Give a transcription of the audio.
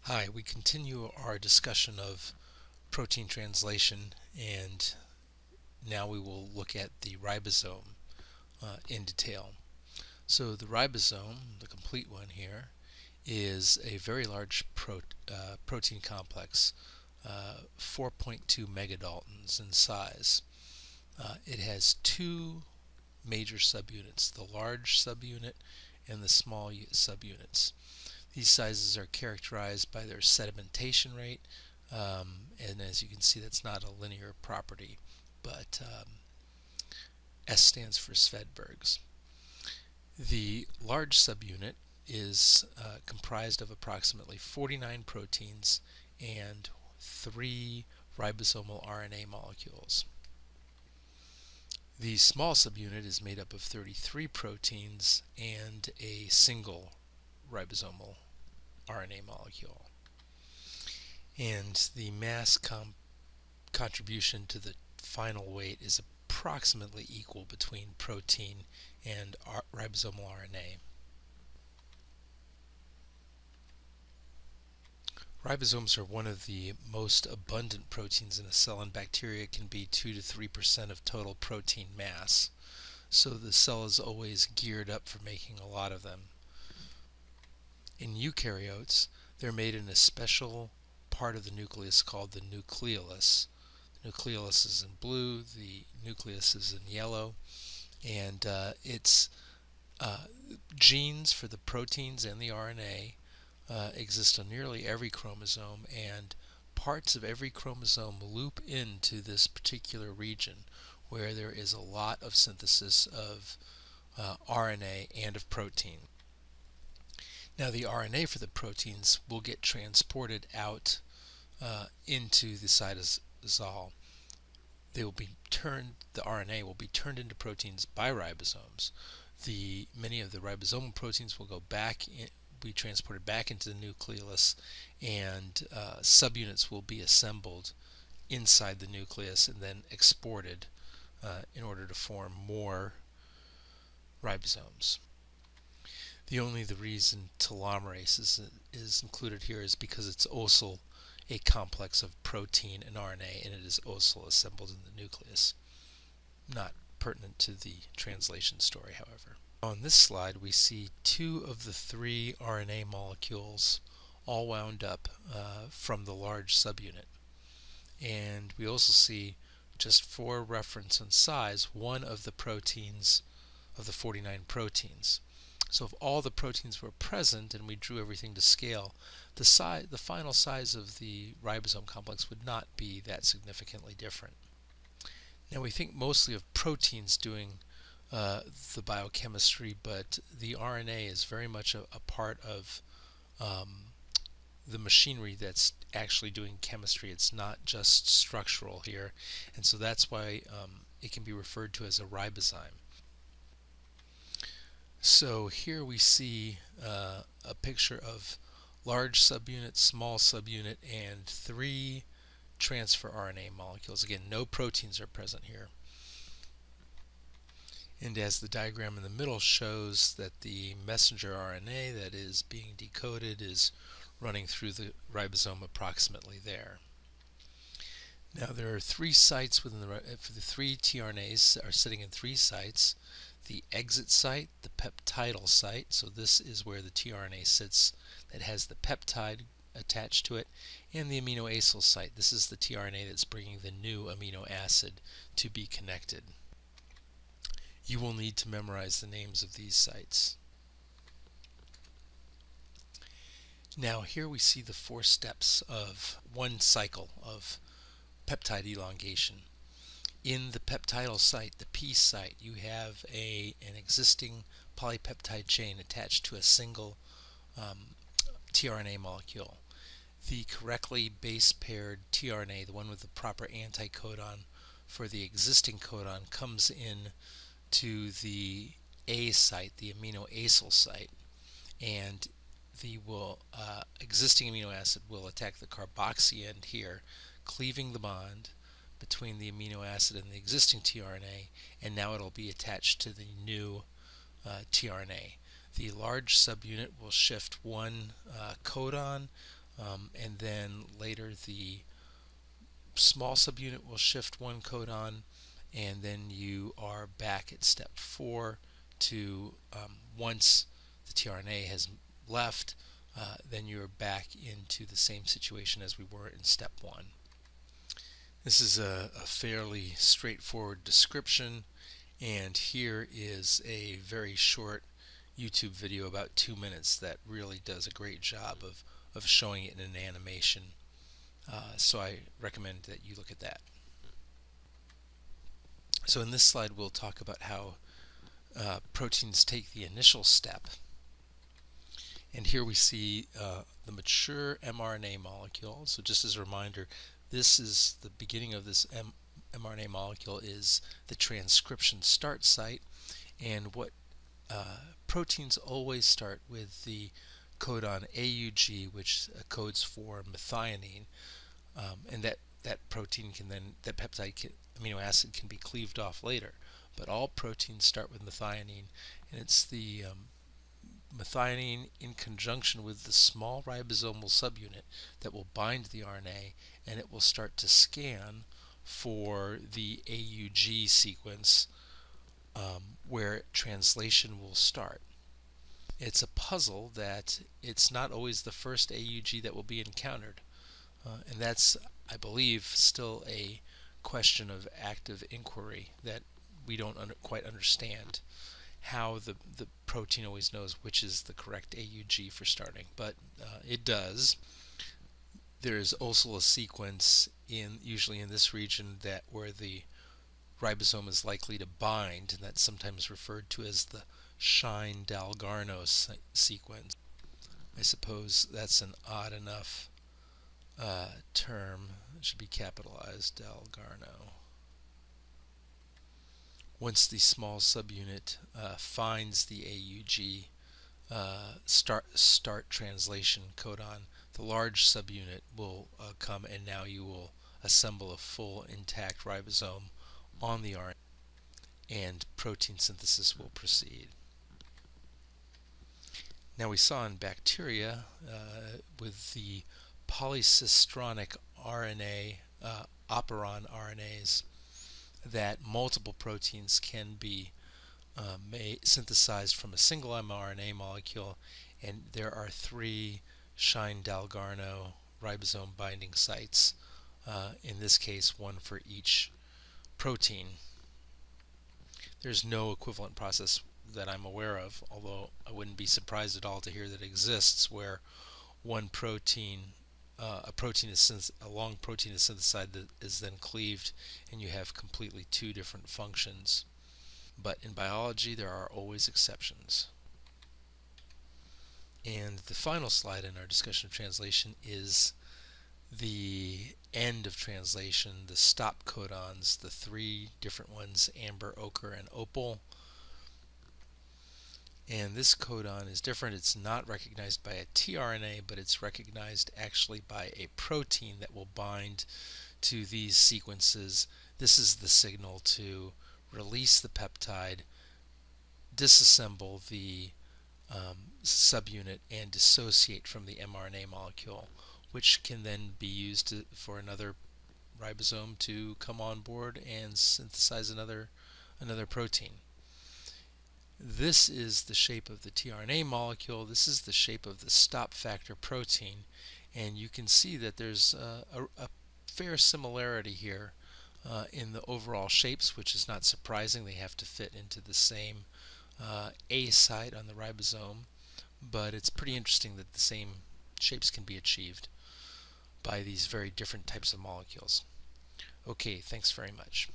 Hi, we continue our discussion of protein translation, and now we will look at the ribosome in detail. So the ribosome, the complete one here, is a very large protein complex, 4.2 megadaltons in size. It has two major subunits, the large subunit and the small subunits. These sizes are characterized by their sedimentation rate, and as you can see, that's not a linear property, but S stands for Svedbergs. The large subunit is comprised of approximately 49 proteins and 3 ribosomal RNA molecules. The small subunit is made up of 33 proteins and a single ribosomal RNA molecule. And the mass contribution to the final weight is approximately equal between protein and ribosomal RNA. Ribosomes are one of the most abundant proteins in a cell, and bacteria can be 2 to 3% of total protein mass. So the cell is always geared up for making a lot of them. In eukaryotes, they're made in a special part of the nucleus called the nucleolus. The nucleolus is in blue, the nucleus is in yellow, and its genes for the proteins and the RNA exist on nearly every chromosome, and parts of every chromosome loop into this particular region where there is a lot of synthesis of RNA and of protein. Now the RNA for the proteins will get transported out into the cytosol. The RNA will be turned into proteins by ribosomes. Many of the ribosomal proteins will be transported back into the nucleolus, and subunits will be assembled inside the nucleus and then exported in order to form more ribosomes. The reason telomerase is included here is because it's also a complex of protein and RNA, and it is also assembled in the nucleus. Not pertinent to the translation story, however. On this slide, we see 2 of the 3 RNA molecules all wound up from the large subunit. And we also see, just for reference and size, 1 of the proteins of the 49 proteins. So if all the proteins were present and we drew everything to scale, the final size of the ribosome complex would not be that significantly different. Now we think mostly of proteins doing the biochemistry, but the RNA is very much a part of the machinery that's actually doing chemistry. It's not just structural here, and so that's why it can be referred to as a ribozyme. So here we see a picture of large subunit, small subunit, and 3 transfer RNA molecules. Again, no proteins are present here. And as the diagram in the middle shows, that the messenger RNA that is being decoded is running through the ribosome approximately there. Now there are 3 sites within the 3 tRNAs are sitting in 3 sites. The exit site, the peptidal site, so this is where the tRNA sits that has the peptide attached to it, and the aminoacyl site. This is the tRNA that's bringing the new amino acid to be connected. You will need to memorize the names of these sites. Now here we see the 4 steps of one cycle of peptide elongation. In the peptidal site, the P site, you have an existing polypeptide chain attached to a single tRNA molecule. The correctly base paired tRNA, the one with the proper anticodon for the existing codon, comes in to the A site, the aminoacyl site, and the existing amino acid will attack the carboxy end here, cleaving the bond between the amino acid and the existing tRNA, and now it'll be attached to the new tRNA. The large subunit will shift one codon and then later the small subunit will shift one codon, and then you are back at step 4 to once the tRNA has left, then you're back into the same situation as we were in step 1. This is a fairly straightforward description, and here is a very short YouTube video, about 2 minutes, that really does a great job of showing it in an animation. So I recommend that you look at that. So in this slide we'll talk about how proteins take the initial step. And here we see the mature mRNA molecule. So just as a reminder, this is the beginning of this mRNA molecule is the transcription start site, and what proteins always start with the codon AUG, which codes for methionine, and that protein can then, that peptide amino acid can be cleaved off later. But all proteins start with methionine, and it's the methionine in conjunction with the small ribosomal subunit that will bind the RNA, and it will start to scan for the AUG sequence where translation will start. It's a puzzle that it's not always the first AUG that will be encountered, and that's, I believe, still a question of active inquiry that we don't quite understand, how the protein always knows which is the correct AUG for starting, but it does. There's also a sequence usually in this region where the ribosome is likely to bind, and that's sometimes referred to as the Shine-Dalgarno sequence. I suppose that's an odd enough term. It should be capitalized, Dalgarno. Once the small subunit finds the AUG start translation codon, the large subunit will come, and now you will assemble a full intact ribosome on the RNA, and protein synthesis will proceed. Now we saw in bacteria with the polycistronic RNA, operon RNAs, that multiple proteins can be synthesized from a single mRNA molecule, and there are 3 Shine-Dalgarno ribosome binding sites, in this case 1 for each protein. There's no equivalent process that I'm aware of, although I wouldn't be surprised at all to hear that it exists, where one protein, a long protein is synthesized that is then cleaved, and you have completely 2 different functions. But in biology there are always exceptions. And the final slide in our discussion of translation is the end of translation, the stop codons, the 3 different ones, amber, ochre, and opal. And this codon is different. It's not recognized by a tRNA, but it's recognized actually by a protein that will bind to these sequences. This is the signal to release the peptide, disassemble the subunit, and dissociate from the mRNA molecule, which can then be used for another ribosome to come on board and synthesize another protein. This is the shape of the tRNA molecule. This is the shape of the stop factor protein, and you can see that there's a fair similarity here in the overall shapes, which is not surprising. They have to fit into the same A site on the ribosome, but it's pretty interesting that the same shapes can be achieved by these very different types of molecules. Okay, thanks very much.